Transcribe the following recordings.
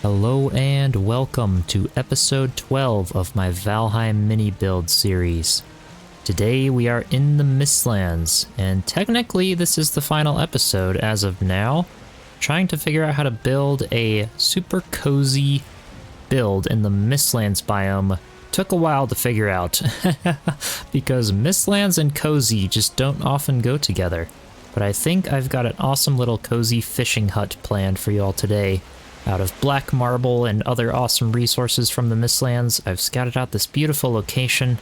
Hello and welcome to episode 12 of my Valheim MiniBuild series. Today we are in the Mistlands, and technically this is the final episode as of now, trying to figure out how to build a super cozy build in the Mistlands biome. Took a while to figure out, because Mistlands and cozy just don't often go together. But I think I've got an awesome little cozy fishing hut planned for you all today. Out of black marble and other awesome resources from the Mistlands, I've scouted out this beautiful location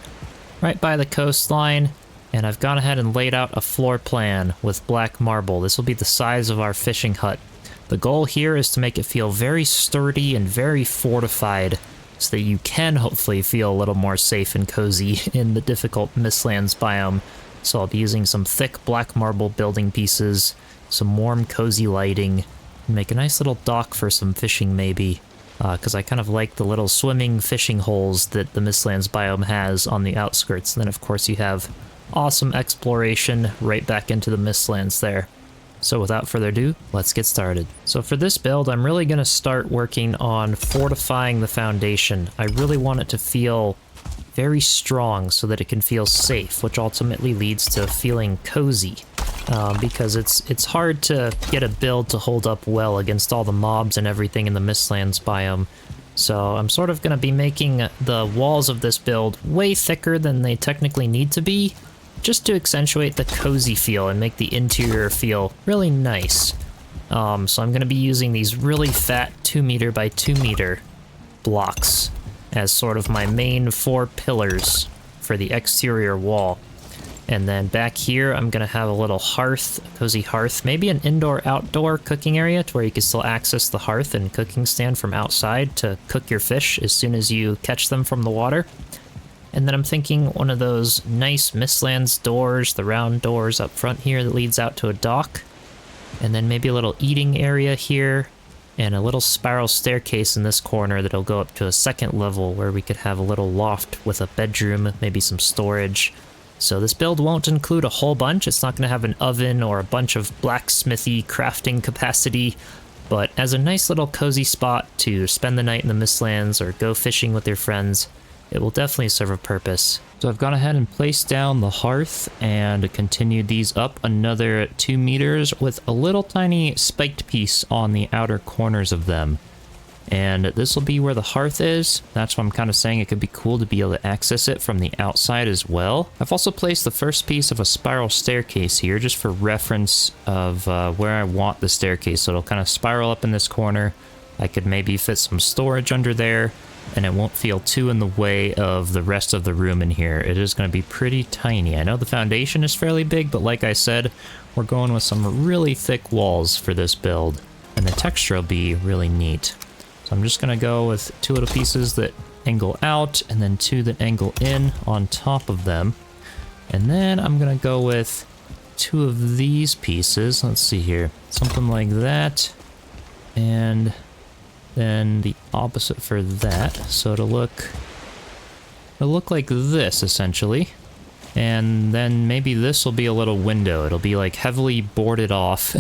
right by the coastline, and I've gone ahead and laid out a floor plan with black marble. This will be the size of our fishing hut. The goal here is to make it feel very sturdy and very fortified so that you can hopefully feel a little more safe and cozy in the difficult Mistlands biome. So I'll be using some thick black marble building pieces, some warm cozy lighting, make a nice little dock for some fishing maybe, because I kind of like the little swimming fishing holes that the Mistlands biome has on the outskirts. And then of course you have awesome exploration right back into the Mistlands there. So without further ado, let's get started. So for this build, I'm really going to start working on fortifying the foundation. I really want it to feel very strong so that it can feel safe, which ultimately leads to feeling cozy. Because it's hard to get a build to hold up well against all the mobs and everything in the Mistlands biome. So I'm sort of going to be making the walls of this build way thicker than they technically need to be, just to accentuate the cozy feel and make the interior feel really nice. So I'm going to be using these really fat 2 meter by 2 meter blocks as sort of my main 4 pillars for the exterior wall. And then back here, I'm going to have a little hearth, a cozy hearth, maybe an indoor-outdoor cooking area to where you can still access the hearth and cooking stand from outside to cook your fish as soon as you catch them from the water. And then I'm thinking one of those nice Mistlands doors, the round doors up front here that leads out to a dock. And then maybe a little eating area here, and a little spiral staircase in this corner that'll go up to a second level where we could have a little loft with a bedroom, maybe some storage. So this build won't include a whole bunch. It's not going to have an oven or a bunch of blacksmithy crafting capacity, but as a nice little cozy spot to spend the night in the Mistlands or go fishing with your friends, it will definitely serve a purpose. So I've gone ahead and placed down the hearth and continued these up another 2 meters with a little tiny spiked piece on the outer corners of them. And this will be where the hearth is. That's why I'm kind of saying it could be cool to be able to access it from the outside as well. I've also placed the first piece of a spiral staircase here just for reference of where I want the staircase. So it'll kind of spiral up in this corner. I could maybe fit some storage under there, and it won't feel too in the way of the rest of the room in here. It is going to be pretty tiny. I know the foundation is fairly big, but like I said, we're going with some really thick walls for this build, and the texture will be really neat. So I'm just going to go with 2 little pieces that angle out and then 2 that angle in on top of them. And then I'm going to go with 2 of these pieces. Let's see here. Something like that. And then the opposite for that. So it'll look like this essentially. And then maybe this will be a little window. It'll be like heavily boarded off.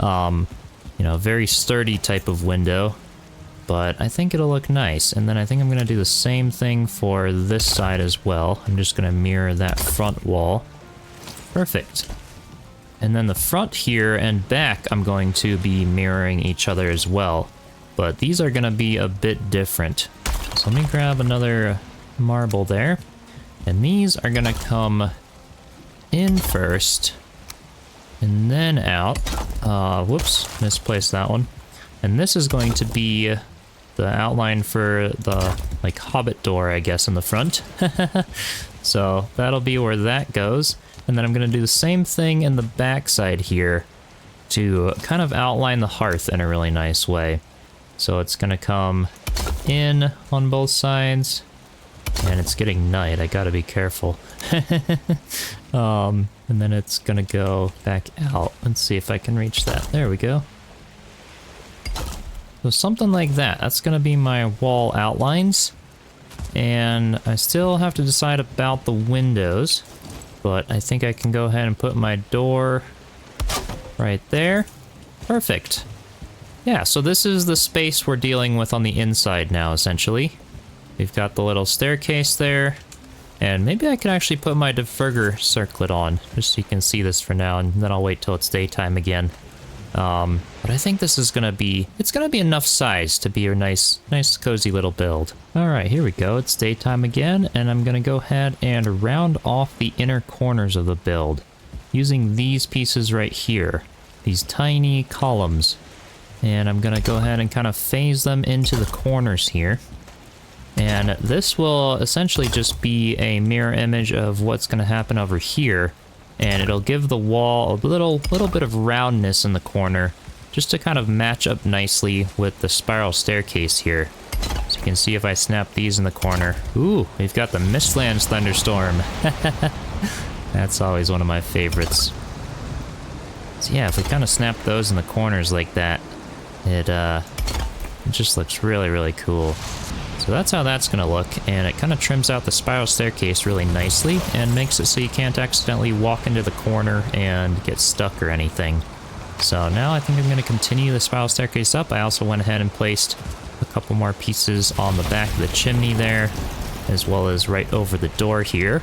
You know, very sturdy type of window. But I think it'll look nice. And then I think I'm going to do the same thing for this side as well. I'm just going to mirror that front wall. Perfect. And then the front here and back I'm going to be mirroring each other as well. But these are going to be a bit different. So let me grab another marble there. And these are going to come in first and then out. Whoops, misplaced that one. And this is going to be the outline for the, like, hobbit door, I guess, in the front. So that'll be where that goes. And then I'm going to do the same thing in the back side here to kind of outline the hearth in a really nice way. So it's going to come in on both sides. And it's getting night, I gotta be careful. And then it's going to go back out. Let's see if I can reach that. There we go. So something like that. That's going to be my wall outlines. And I still have to decide about the windows. But I think I can go ahead and put my door right there. Perfect. Yeah, so this is the space we're dealing with on the inside now, essentially. We've got the little staircase there. And maybe I can actually put my defurger circlet on, just so you can see this for now, and then I'll wait till it's daytime again. But I think this is gonna be, it's gonna be enough size to be a nice cozy little build. All right, here we go. It's daytime again, and I'm gonna go ahead and round off the inner corners of the build using these pieces right here, these tiny columns. And I'm gonna go ahead and kind of phase them into the corners here. And this will essentially just be a mirror image of what's going to happen over here. And it'll give the wall a little bit of roundness in the corner, just to kind of match up nicely with the spiral staircase here. So you can see if I snap these in the corner. Ooh, we've got the Mistlands thunderstorm. That's always one of my favorites. So yeah, if we kind of snap those in the corners like that, it just looks really cool. So that's how that's going to look, and it kind of trims out the spiral staircase really nicely and makes it so you can't accidentally walk into the corner and get stuck or anything. So now I think I'm going to continue the spiral staircase up. I also went ahead and placed a couple more pieces on the back of the chimney there, as well as right over the door here.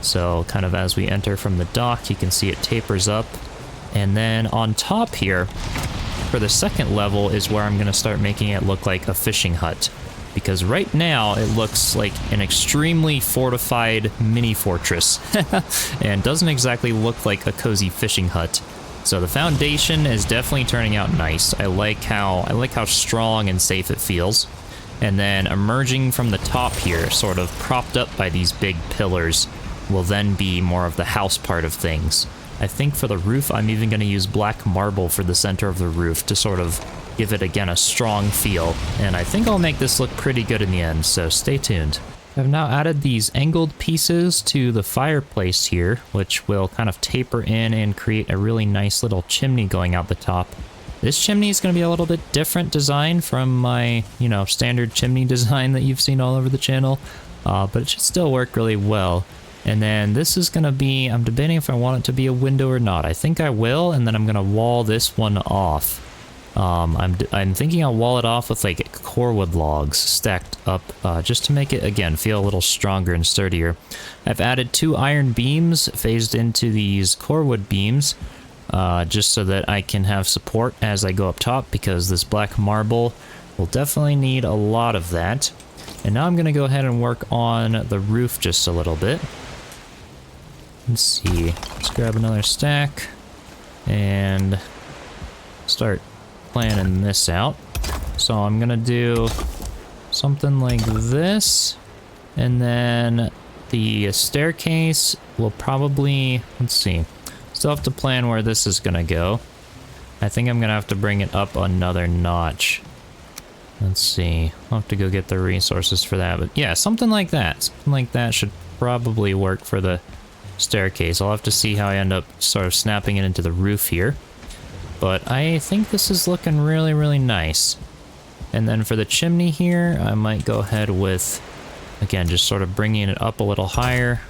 So kind of as we enter from the dock, you can see it tapers up. And then on top here, for the second level is where I'm going to start making it look like a fishing hut. Because right now it looks like an extremely fortified mini fortress and doesn't exactly look like a cozy fishing hut. So the foundation is definitely turning out nice. I like how strong and safe it feels. And then emerging from the top here, sort of propped up by these big pillars, will then be more of the house part of things. I think for the roof, I'm even going to use black marble for the center of the roof to sort of give it, again, a strong feel. And I think I'll make this look pretty good in the end, so stay tuned. I've now added these angled pieces to the fireplace here, which will kind of taper in and create a really nice little chimney going out the top. This chimney is going to be a little bit different design from my, standard chimney design that you've seen all over the channel, but it should still work really well. And then this is going to be, I'm debating if I want it to be a window or not. I think I will, and then I'm going to wall this one off. I'm thinking I'll wall it off with like corewood logs stacked up, just to make it, again, feel a little stronger and sturdier. I've added 2 iron beams phased into these corewood beams, just so that I can have support as I go up top, because this black marble will definitely need a lot of that. And now I'm going to go ahead and work on the roof just a little bit. Let's see, let's grab another stack and start planning this out. So I'm gonna do something like this, and then the staircase will probably, let's see, still have to plan where this is gonna go. I think I'm gonna have to bring it up another notch. Let's see, I'll have to go get the resources for that, but yeah, something like that. Something like that should probably work for the staircase. I'll have to see how I end up sort of snapping it into the roof here. But I think this is looking really nice. And then for the chimney here, I might go ahead with, again, just sort of bringing it up a little higher.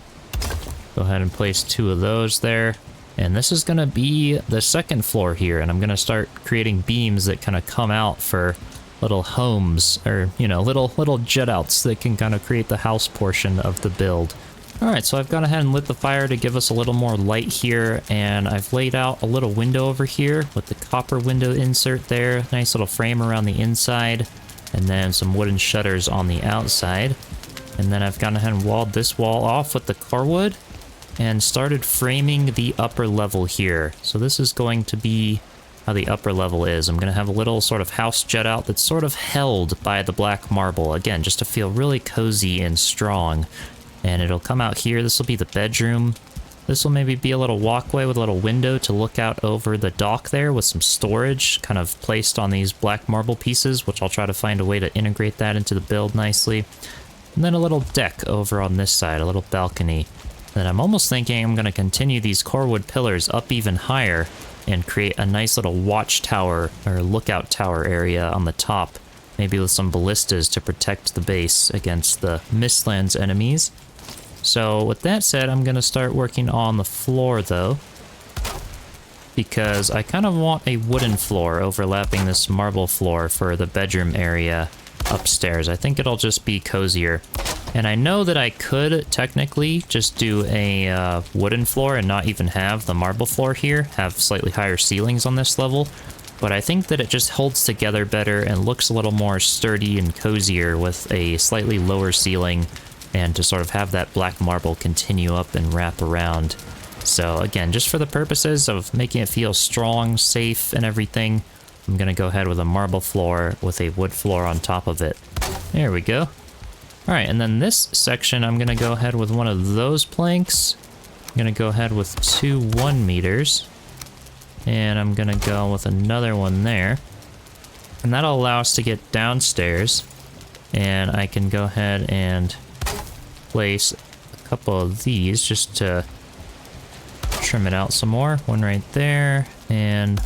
Go ahead and place 2 of those there. And this is going to be the second floor here, and I'm going to start creating beams that kind of come out for little homes, or, little jet outs that can kind of create the house portion of the build. Alright, so I've gone ahead and lit the fire to give us a little more light here, and I've laid out a little window over here with the copper window insert there, nice little frame around the inside, and then some wooden shutters on the outside. And then I've gone ahead and walled this wall off with the corewood, and started framing the upper level here. So this is going to be how the upper level is. I'm going to have a little sort of house jet out that's sort of held by the black marble, again, just to feel really cozy and strong. And it'll come out here. This will be the bedroom. This will maybe be a little walkway with a little window to look out over the dock there with some storage kind of placed on these black marble pieces, which I'll try to find a way to integrate that into the build nicely. And then a little deck over on this side, a little balcony. Then I'm almost thinking I'm going to continue these corewood pillars up even higher and create a nice little watchtower or lookout tower area on the top. Maybe with some ballistas to protect the base against the Mistlands enemies. So with that said, I'm going to start working on the floor though. because I kind of want a wooden floor overlapping this marble floor for the bedroom area upstairs. I think it'll just be cozier. And I know that I could technically just do a wooden floor and not even have the marble floor here, have slightly higher ceilings on this level, but I think that it just holds together better and looks a little more sturdy and cozier with a slightly lower ceiling, and to sort of have that black marble continue up and wrap around. So again, just for the purposes of making it feel strong, safe, and everything, I'm gonna go ahead with a marble floor with a wood floor on top of it. There we go. All right, and then this section, I'm gonna go ahead with one of those planks. I'm gonna go ahead with 2 1 meters. And I'm gonna go with another one there. And that'll allow us to get downstairs. And I can go ahead and place a couple of these just to trim it out some more. One right there, and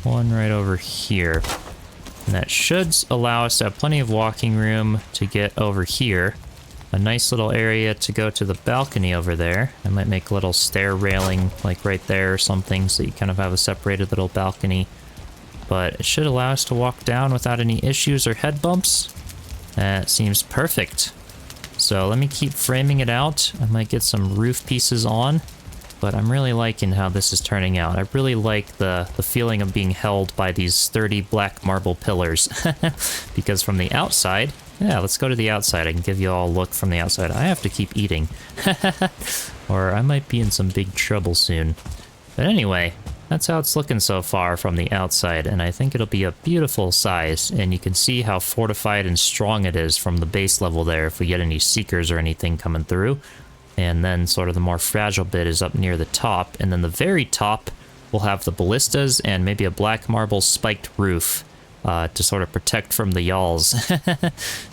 one right over here. And that should allow us to have plenty of walking room to get over here. A nice little area to go to the balcony over there. I might make a little stair railing like right there or something, so you kind of have a separated little balcony. But it should allow us to walk down without any issues or head bumps. That seems perfect. So let me keep framing it out. I might get some roof pieces on, but I'm really liking how this is turning out. I really like the feeling of being held by these sturdy black marble pillars. Because from the outside, yeah, let's go to the outside. I can give you all a look from the outside. I have to keep eating. Or I might be in some big trouble soon. But anyway, that's how it's looking so far from the outside, and I think it'll be a beautiful size, and you can see how fortified and strong it is from the base level there if we get any seekers or anything coming through. And then sort of the more fragile bit is up near the top, and then the very top will have the ballistas and maybe a black marble spiked roof to sort of protect from the yalls.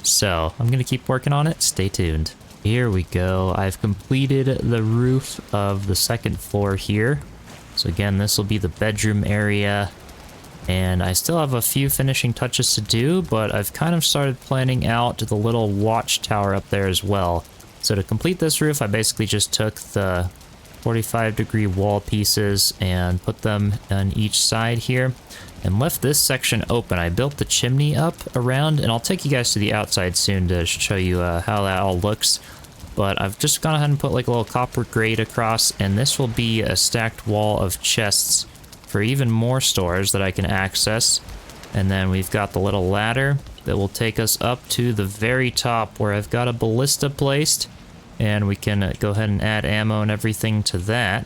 So I'm gonna keep working on it. Stay tuned. Here we go. I've completed the roof of the second floor here. So again, this will be the bedroom area, and I still have a few finishing touches to do, but I've kind of started planning out the little watchtower up there as well. So to complete this roof, I basically just took the 45-degree wall pieces and put them on each side here and left this section open. I built the chimney up around, and I'll take you guys to the outside soon to show you how that all looks. But I've just gone ahead and put like a little copper grate across, and this will be a stacked wall of chests for even more stores that I can access. And then we've got the little ladder that will take us up to the very top where I've got a ballista placed, and we can go ahead and add ammo and everything to that.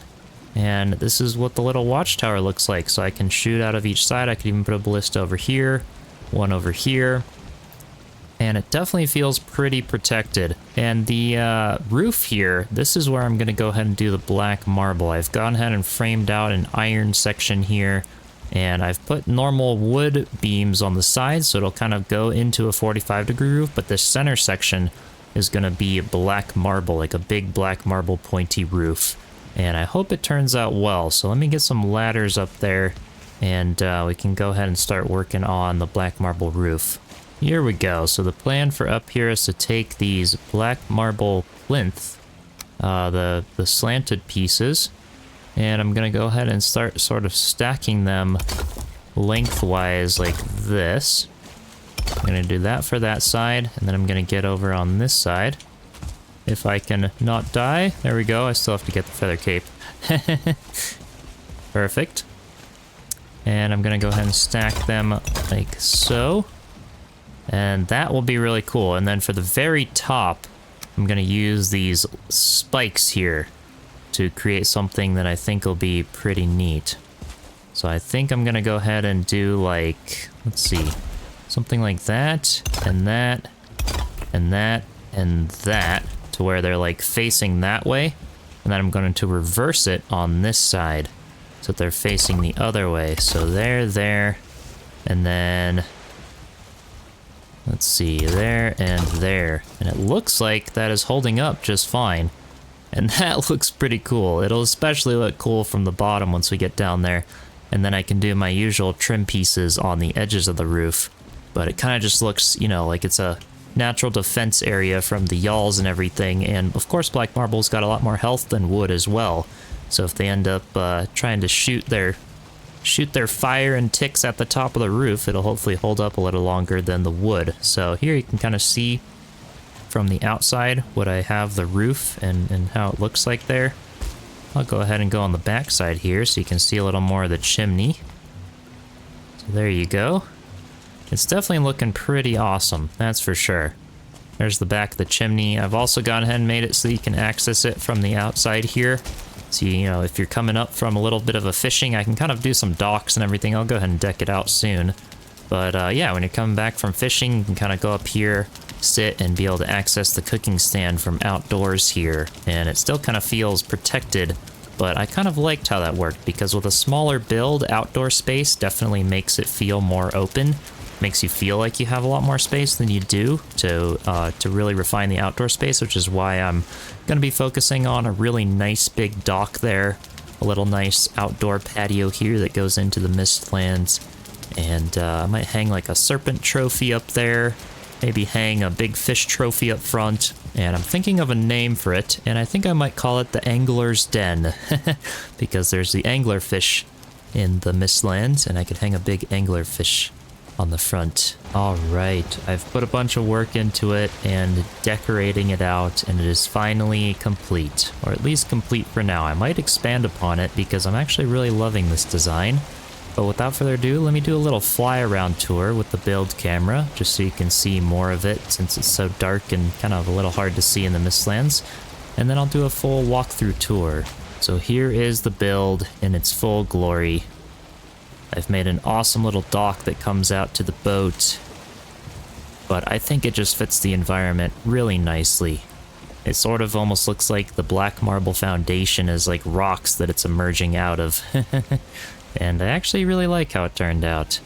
And this is what the little watchtower looks like. So I can shoot out of each side. I could even put a ballista over here, one over here. And it definitely feels pretty protected. And the roof here, this is where I'm going to go ahead and do the black marble. I've gone ahead and framed out an iron section here. And I've put normal wood beams on the sides, so it'll kind of go into a 45-degree roof. But this center section is going to be black marble, like a big black marble pointy roof. And I hope it turns out well. So let me get some ladders up there, and we can go ahead and start working on the black marble roof. Here we go. So the plan for up here is to take these black marble plinth, the slanted pieces, and I'm going to go ahead and start sort of stacking them lengthwise like this. I'm going to do that for that side, and then I'm going to get over on this side. If I can not die. There we go. I still have to get the feather cape. Perfect. And I'm going to go ahead and stack them like so. And that will be really cool. And then for the very top, I'm going to use these spikes here to create something that I think will be pretty neat. So I think I'm going to go ahead and do like, let's see, something like that, and that, and that, and that, to where they're like facing that way. And then I'm going to reverse it on this side so that they're facing the other way. So there, and then let's see, there and there. And it looks like that is holding up just fine. And that looks pretty cool. It'll especially look cool from the bottom once we get down there. And then I can do my usual trim pieces on the edges of the roof. But it kind of just looks, you know, like it's a natural defense area from the yalls and everything. And of course, black marble's got a lot more health than wood as well. So if they end up trying to shoot their fire and ticks at the top of the roof, it'll hopefully hold up a little longer than the wood. So here you can kind of see from the outside what I have the roof and how it looks like there. I'll go ahead and go on the back side here so you can see a little more of the chimney. So there you go. It's definitely looking pretty awesome, that's for sure. There's the back of the chimney. I've also gone ahead and made it so you can access it from the outside here. So, you know, if you're coming up from a little bit of a fishing, I can kind of do some docks and everything. I'll go ahead and deck it out soon. But yeah, when you're coming back from fishing, you can kind of go up here, sit, and be able to access the cooking stand from outdoors here. And it still kind of feels protected, but I kind of liked how that worked because with a smaller build, outdoor space definitely makes it feel more open. Makes you feel like you have a lot more space than you do to really refine the outdoor space, which is why I'm going to be focusing on a really nice big dock there, a little nice outdoor patio here that goes into the Mistlands, and I might hang like a serpent trophy up there, maybe hang a big fish trophy up front, and I'm thinking of a name for it, and I think I might call it the Angler's Den, because there's the anglerfish in the Mistlands, and I could hang a big anglerfish on the front. All right, I've put a bunch of work into it and decorating it out, and it is finally complete, or at least complete for now. I might expand upon it because I'm actually really loving this design. But without further ado, let me do a little fly around tour with the build camera, just so you can see more of it since it's so dark and kind of a little hard to see in the Mistlands. And then I'll do a full walkthrough tour. So here is the build in its full glory. I've made an awesome little dock that comes out to the boat, but I think it just fits the environment really nicely. It sort of almost looks like the black marble foundation is like rocks that it's emerging out of. And I actually really like how it turned out.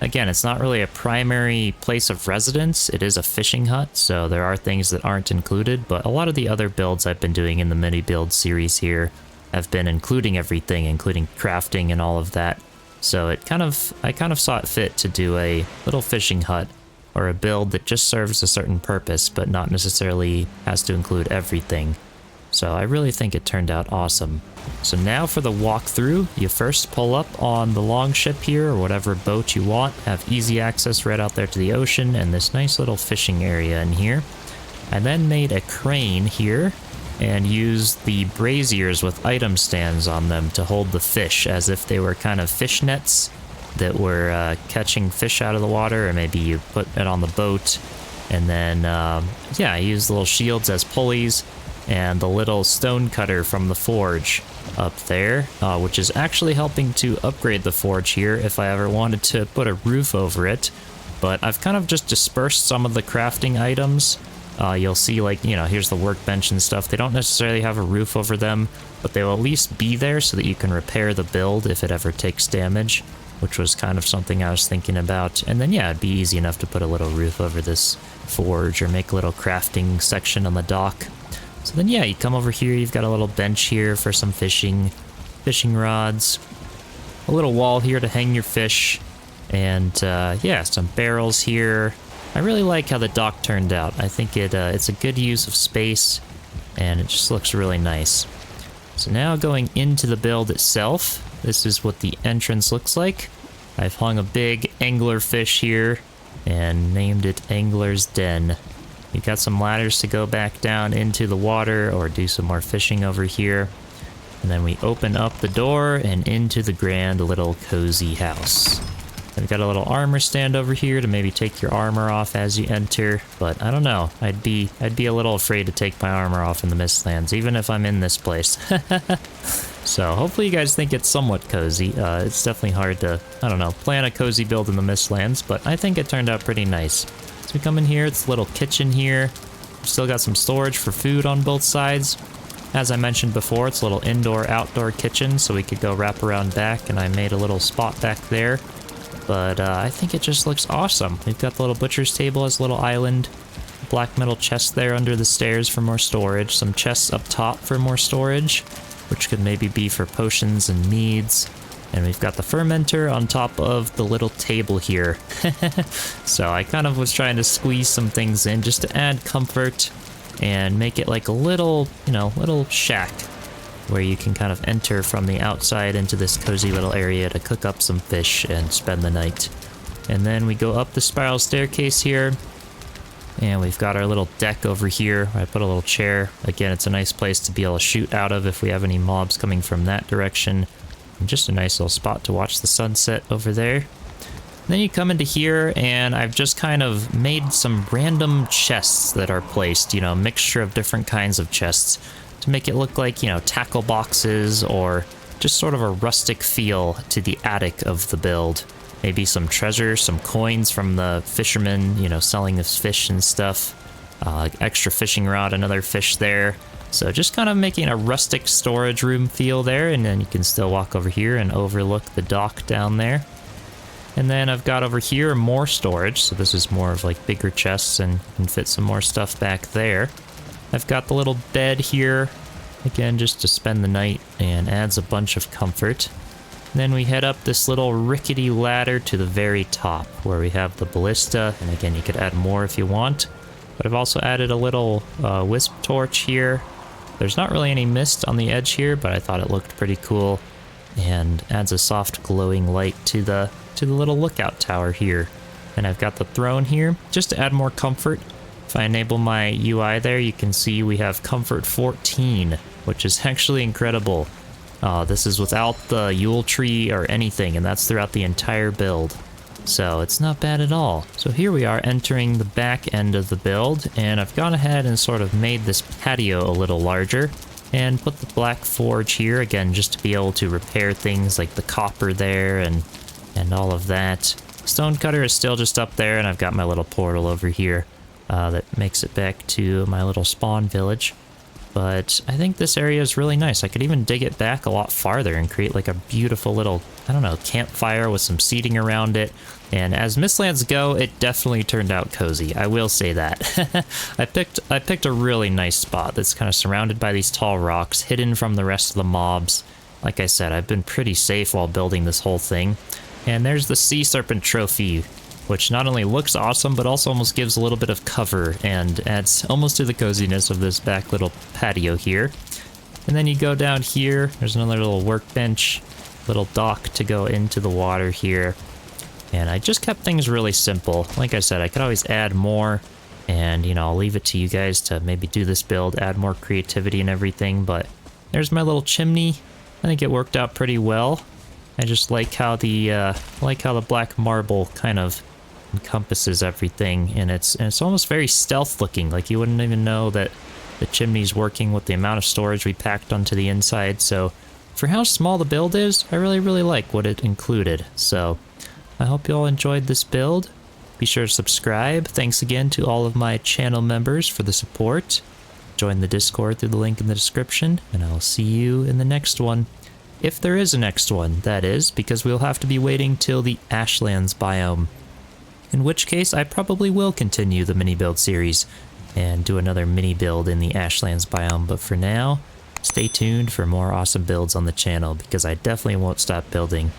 Again, it's not really a primary place of residence, it is a fishing hut, so there are things that aren't included, but a lot of the other builds I've been doing in the mini build series here have been including everything, including crafting and all of that. So I kind of saw it fit to do a little fishing hut, or a build that just serves a certain purpose, but not necessarily has to include everything. So I really think it turned out awesome. So now for the walkthrough, you first pull up on the longship here, or whatever boat you want, have easy access right out there to the ocean, and this nice little fishing area in here. I then made a crane here, and used the braziers with item stands on them to hold the fish as if they were kind of fish nets that were catching fish out of the water, or maybe you put it on the boat. And then, yeah, I used little shields as pulleys, and the little stone cutter from the forge up there, which is actually helping to upgrade the forge here if I ever wanted to put a roof over it. But I've kind of just dispersed some of the crafting items. You'll see, like, you know, here's the workbench and stuff. They don't necessarily have a roof over them, but they will at least be there so that you can repair the build if it ever takes damage, which was kind of something I was thinking about. And then, yeah, it'd be easy enough to put a little roof over this forge or make a little crafting section on the dock. So then, yeah, you come over here, you've got a little bench here for some fishing rods, a little wall here to hang your fish, and, yeah, some barrels here. I really like how the dock turned out. I think it's a good use of space, and it just looks really nice. So now going into the build itself, this is what the entrance looks like. I've hung a big anglerfish here, and named it Angler's Den. You've got some ladders to go back down into the water, or do some more fishing over here. And then we open up the door, and into the grand little cozy house. I've got a little armor stand over here to maybe take your armor off as you enter, but I don't know. I'd be a little afraid to take my armor off in the Mistlands, even if I'm in this place. So hopefully you guys think it's somewhat cozy. It's definitely hard to, I don't know, plan a cozy build in the Mistlands, but I think it turned out pretty nice. So we come in here, it's a little kitchen here. Still got some storage for food on both sides. As I mentioned before, it's a little indoor-outdoor kitchen, so we could go wrap around back, and I made a little spot back there. But I think it just looks awesome. We've got the little butcher's table as a little island, black metal chest there under the stairs for more storage, some chests up top for more storage, which could maybe be for potions and meads. And we've got the fermenter on top of the little table here. So I kind of was trying to squeeze some things in just to add comfort and make it like a little, you know, little shack where you can kind of enter from the outside into this cozy little area to cook up some fish and spend the night. And then we go up the spiral staircase here, and we've got our little deck over here. I put a little chair. Again, it's a nice place to be able to shoot out of if we have any mobs coming from that direction. And just a nice little spot to watch the sunset over there. Then you come into here, and I've just kind of made some random chests that are placed, you know, a mixture of different kinds of chests to make it look like, you know, tackle boxes or just sort of a rustic feel to the attic of the build. Maybe some treasure, some coins from the fishermen, you know, selling this fish and stuff. Extra fishing rod, another fish there. So just kind of making a rustic storage room feel there, and then you can still walk over here and overlook the dock down there. And then I've got over here more storage, so this is more of like bigger chests and can fit some more stuff back there. I've got the little bed here, again just to spend the night, and adds a bunch of comfort. Then we head up this little rickety ladder to the very top where we have the ballista, and again you could add more if you want. But I've also added a little wisp torch here. There's not really any mist on the edge here, but I thought it looked pretty cool and adds a soft glowing light to the little lookout tower here. And I've got the throne here just to add more comfort. If I enable my UI there, you can see we have comfort 14, which is actually incredible. This is without the Yule tree or anything, and that's throughout the entire build. So it's not bad at all. So here we are entering the back end of the build, and I've gone ahead and sort of made this patio a little larger and put the black forge here, again, just to be able to repair things like the copper there and all of that. Stonecutter is still just up there, and I've got my little portal over here that makes it back to my little spawn village. But I think this area is really nice. I could even dig it back a lot farther and create like a beautiful little, I don't know, campfire with some seating around it. And as Mistlands go, it definitely turned out cozy. I will say that. I picked a really nice spot that's kind of surrounded by these tall rocks, hidden from the rest of the mobs. Like I said, I've been pretty safe while building this whole thing. And there's the sea serpent trophy, which not only looks awesome, but also almost gives a little bit of cover and adds almost to the coziness of this back little patio here. And then you go down here, there's another little workbench, little dock to go into the water here. And I just kept things really simple. Like I said, I could always add more, and you know, I'll leave it to you guys to maybe do this build, add more creativity and everything. But there's my little chimney. I think it worked out pretty well. I just like how the black marble kind of encompasses everything, and it's almost very stealth looking, like you wouldn't even know that the chimney's working with the amount of storage we packed onto the inside. So for how small the build is, I really like what it included. So I hope you all enjoyed this build. Be sure to subscribe. Thanks again to all of my channel members for the support. Join the Discord through the link in the description, and I'll see you in the next one. If there is a next one, that is, because we'll have to be waiting till the Ashlands biome. In which case, I probably will continue the mini build series and do another mini build in the Ashlands biome. But for now, stay tuned for more awesome builds on the channel, because I definitely won't stop building.